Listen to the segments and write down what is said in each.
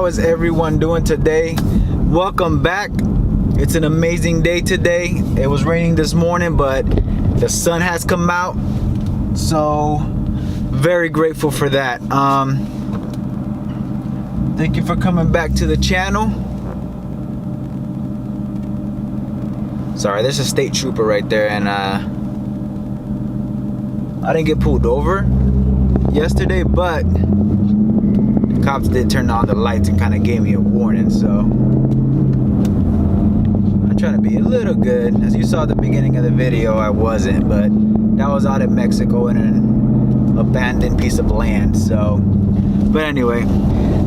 is everyone doing today? Welcome back. It's an amazing day today. It was raining this morning, but the sun has come out, so very grateful for that. Thank you for coming back to the channel. Sorry, there's a state trooper right there, and I didn't get pulled over yesterday, but the cops did turn on the lights and kind of gave me a warning, so I'm trying to be a little good. As you saw at the beginning of the video, I wasn't, but that was out in Mexico in an abandoned piece of land. So, but anyway,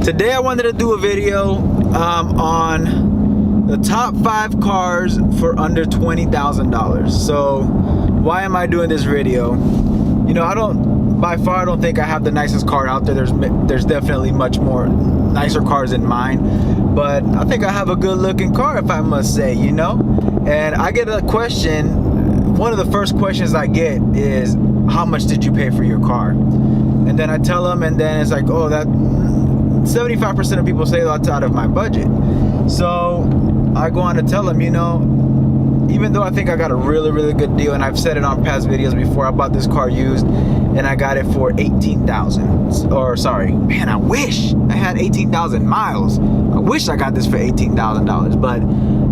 today I wanted to do a video on the top 5 cars for under $20,000. So why am I doing this video? You know, I don't think I have the nicest car out there. There's definitely much more nicer cars than mine, but I think I have a good looking car, if I must say, you know. And I get a question, one of the first questions I get is, how much did you pay for your car? And then I tell them, and then it's like, oh, that 75% of people say that's out of my budget. So I go on to tell them, you know, even though I think I got a really good deal, and I've said it on past videos before, I bought this car used and I got it for $18,000. Or sorry, man, I wish I had 18,000 miles. I wish I got this for $18,000, but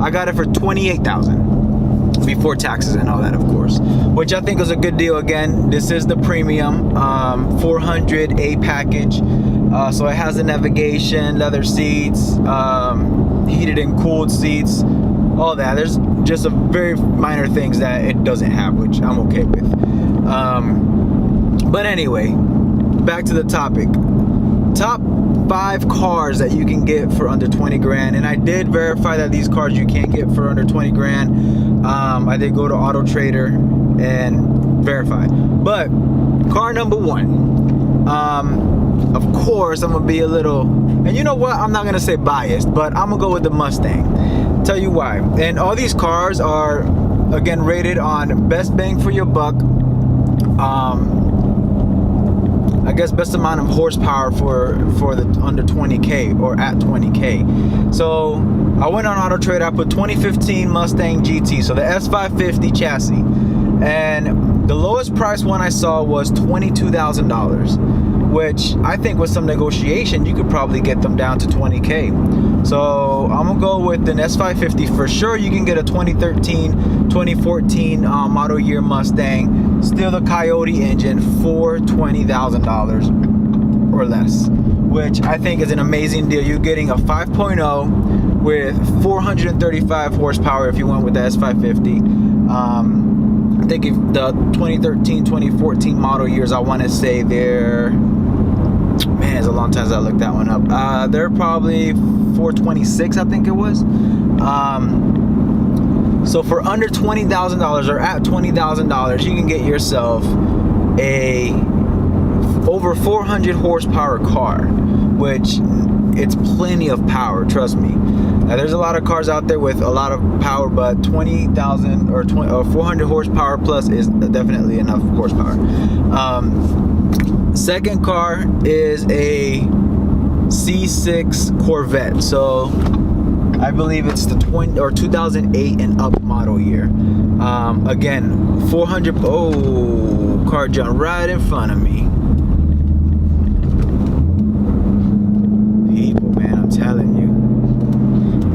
I got it for $28,000 before taxes and all that, of course, which I think was a good deal. Again, this is the premium 400A package, so it has the navigation, leather seats, heated and cooled seats, all that. There's just a very minor things that it doesn't have, which I'm okay with. But anyway, back to the topic. Top 5 cars that you can get for under 20 grand. And I did verify that these cars you can't get for under 20 grand. I did go to Auto Trader and verify. But car number 1, of course I'm gonna be a little, and you know what, I'm not gonna say biased, but I'm gonna go with the Mustang. Tell you why. And all these cars are, again, rated on best bang for your buck, I guess best amount of horsepower for the under 20k or at 20k. So I went on Auto Trader, I put 2015 Mustang GT, so the S550 chassis, and the lowest price one I saw was $22,000, which I think with some negotiation you could probably get them down to 20k. So I'm gonna go with the S550 for sure. You can get a 2013 2014 model year Mustang, still the Coyote engine, for $20,000 or less, which I think is an amazing deal. You're getting a 5.0 with 435 horsepower if you went with the S550. I think if the 2013 2014 model years, I want to say they're, man, it's a long time since I looked that one up. They're probably 426, I think it was. So for under $20,000 or at $20,000, you can get yourself a over 400 horsepower car, which it's plenty of power, trust me. Now, there's a lot of cars out there with a lot of power, but 20,000 or 400 horsepower plus is definitely enough horsepower. Second car is a C6 Corvette. So I believe it's the 2008 and up model year. Again, 400. Oh, car jumped right in front of me. People, man, I'm telling you,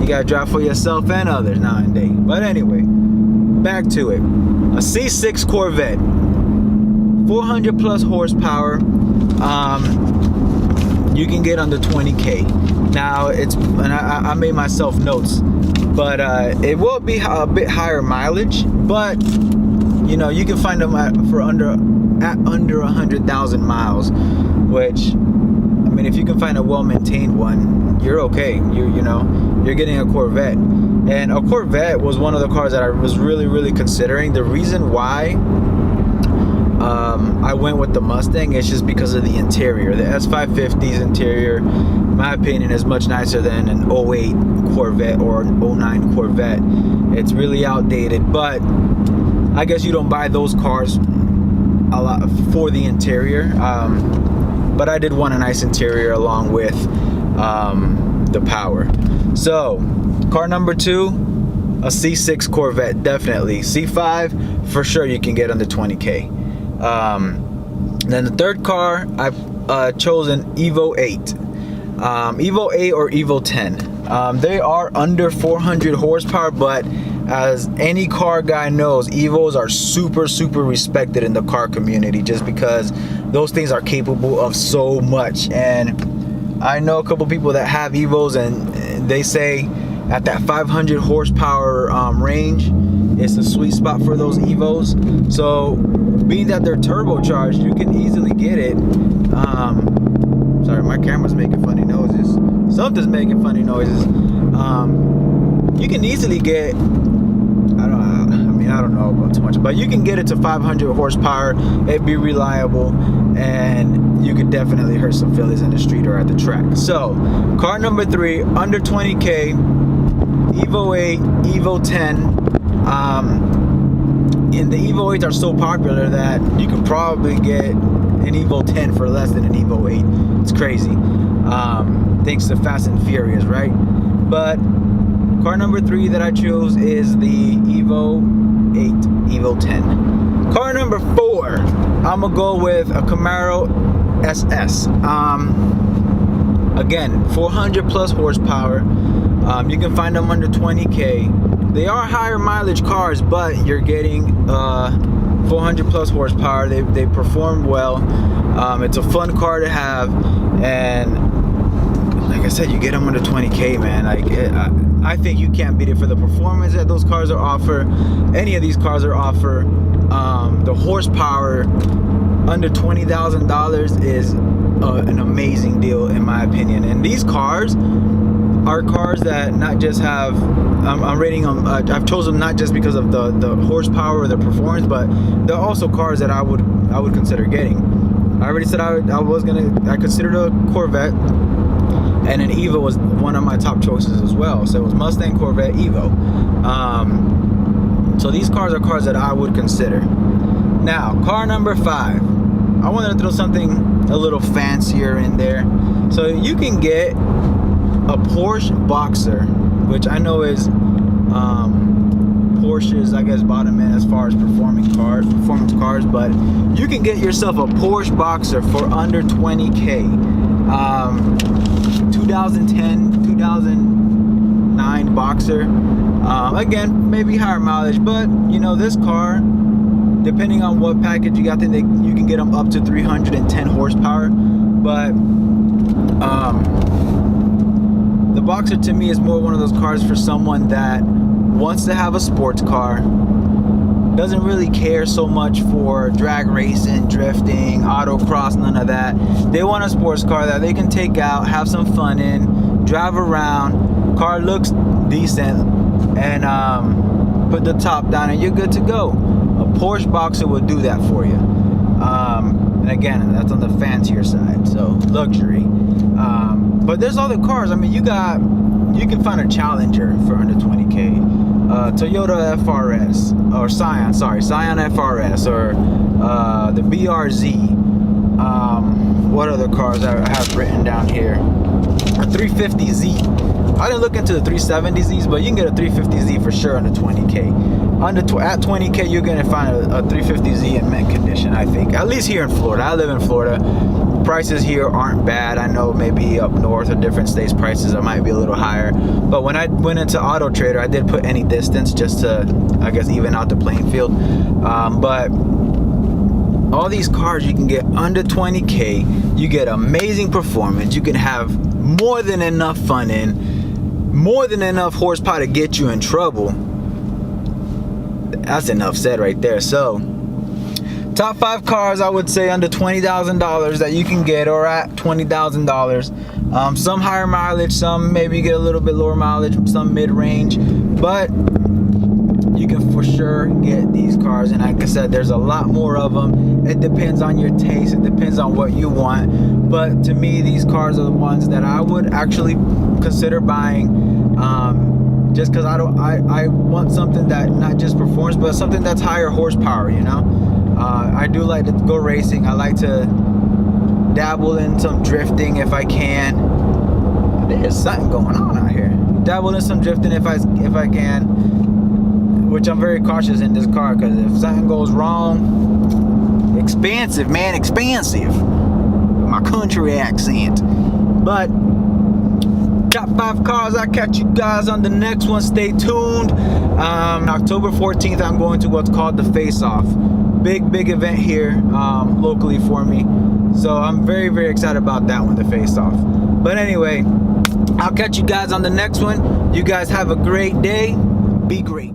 you gotta drive for yourself and others nowadays. But anyway, back to it. A C6 Corvette, 400 plus horsepower. You can get under 20k. Now it's, and I made myself notes, but it will be a bit higher mileage, but you know, you can find them at under 100,000 miles, which, I mean, if you can find a well-maintained one, you're okay. You know, you're getting a Corvette. And a Corvette was one of the cars that I was really considering. The reason why I went with the Mustang is just because of the interior. The S550's interior, in my opinion, is much nicer than an 08 Corvette or an 09 Corvette. It's really outdated, but I guess you don't buy those cars a lot for the interior. But I did want a nice interior along with the power. So car number 2, a C6 Corvette, definitely. C5 for sure you can get under 20K. Then the third car I've chosen Evo 8. Evo 8 or Evo 10. They are under 400 horsepower, but as any car guy knows, Evos are super respected in the car community just because those things are capable of so much. And I know a couple people that have Evos, and they say at that 500 horsepower range, it's a sweet spot for those Evos. So being that they're turbocharged, you can easily get it. Sorry, my camera's making funny noises. Something's making funny noises. You can easily get, I don't know about too much, but you can get it to 500 horsepower. It'd be reliable, and you could definitely hurt some fillies in the street or at the track. So car number 3, under 20K, Evo 8, Evo 10. And the Evo 8s are so popular that you could probably get an Evo 10 for less than an Evo 8. It's crazy. Thanks to Fast and Furious, right? But car number 3 that I chose is the Evo 8, Evo 10. Car number 4, I'm gonna go with a Camaro SS. Again, 400 plus horsepower. You can find them under 20K. They are higher mileage cars, but you're getting 400 plus horsepower. They perform well. It's a fun car to have, and like I said, you get them under 20K, man. I think you can't beat it for the performance that those cars are offer. Any of these cars are offer. The horsepower under $20,000 is an amazing deal in my opinion. And these cars are cars that not just have, I'm rating them, I've chosen them not just because of the horsepower or the performance, but they're also cars that I would consider getting. I already said I considered a Corvette, and an Evo was one of my top choices as well. So it was Mustang, Corvette, Evo. So these cars are cars that I would consider. Now, car number 5. I wanted to throw something a little fancier in there. So you can get a Porsche Boxer, which I know is Porsche's, I guess, bottom end as far as performance cars, but you can get yourself a Porsche Boxer for under 20K. 2010, 2009 Boxer. Again, maybe higher mileage, but you know, this car, depending on what package you got, then you can get them up to 310 horsepower. But the Boxer to me is more one of those cars for someone that wants to have a sports car, doesn't really care so much for drag racing, drifting, autocross, none of that. They want a sports car that they can take out, have some fun in, drive around, car looks decent, and put the top down and you're good to go. A Porsche Boxer will do that for you. And again, that's on the fancier side, so luxury. But there's other cars. I mean, you can find a Challenger for under 20K. Toyota FRS or Scion FRS, or the BRZ. What other cars I have written down here? A 350Z. I didn't look into the 370Zs, but you can get a 350Z for sure under 20K. At 20K, you're gonna find a 350Z in mint condition. I think, at least here in Florida. I live in Florida. Prices here aren't bad. I know maybe up north or different states prices might be a little higher, but when I went into Auto Trader, I did put any distance just to, I guess, even out the playing field. But all these cars you can get under 20K. You get amazing performance. You can have more than enough fun in, more than enough horsepower to get you in trouble. That's enough said right there. So top 5 cars I would say under $20,000 that you can get, or at $20,000. Some higher mileage, some maybe get a little bit lower mileage, some mid-range, but you can for sure get these cars. And like I said, there's a lot more of them. It depends on your taste, it depends on what you want, but to me these cars are the ones that I would actually consider buying, just because I want something that not just performs, but something that's higher horsepower, you know. I do like to go racing. I like to dabble in some drifting if I can. There's something going on out here. Dabble in some drifting if I can, which I'm very cautious in this car, because if something goes wrong, expansive, man, expansive. My country accent. But top 5 cars. I'll catch you guys on the next one. Stay tuned. October 14th, I'm going to what's called the Face Off. Big event here locally for me. So I'm very, very excited about that one, the Face Off. But anyway, I'll catch you guys on the next one. You guys have a great day. Be great.